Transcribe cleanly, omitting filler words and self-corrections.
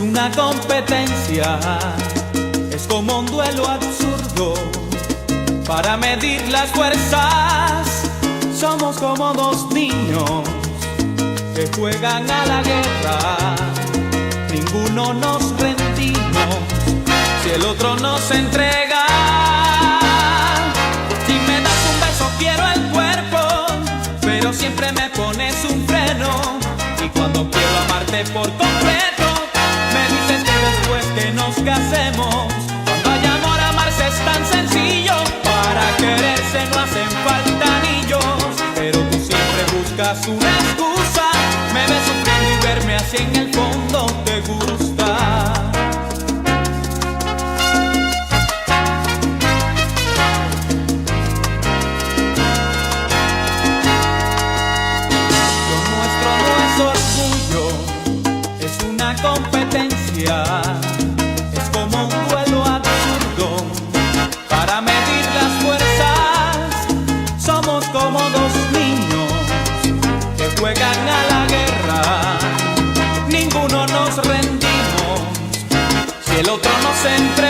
una competencia, es como un duelo absurdo para medir las fuerzas. Somos como dos niños que juegan a la guerra, ninguno nos rendimos si el otro nos entrega. Si me das un beso quiero el cuerpo, pero siempre me pones un freno. Y cuando quiero amarte por completo, me dices que después que nos casemos. Cuando hay amor, amarse es tan sencillo. Para quererse no hacen falta anillos, pero tú siempre buscas una excusa. Me ves sufriendo y verme así en el fondo te gusta. Competencia, es como un duelo absurdo para medir las fuerzas. Somos como dos niños que juegan a la guerra, ninguno nos rendimos si el otro nos entrega.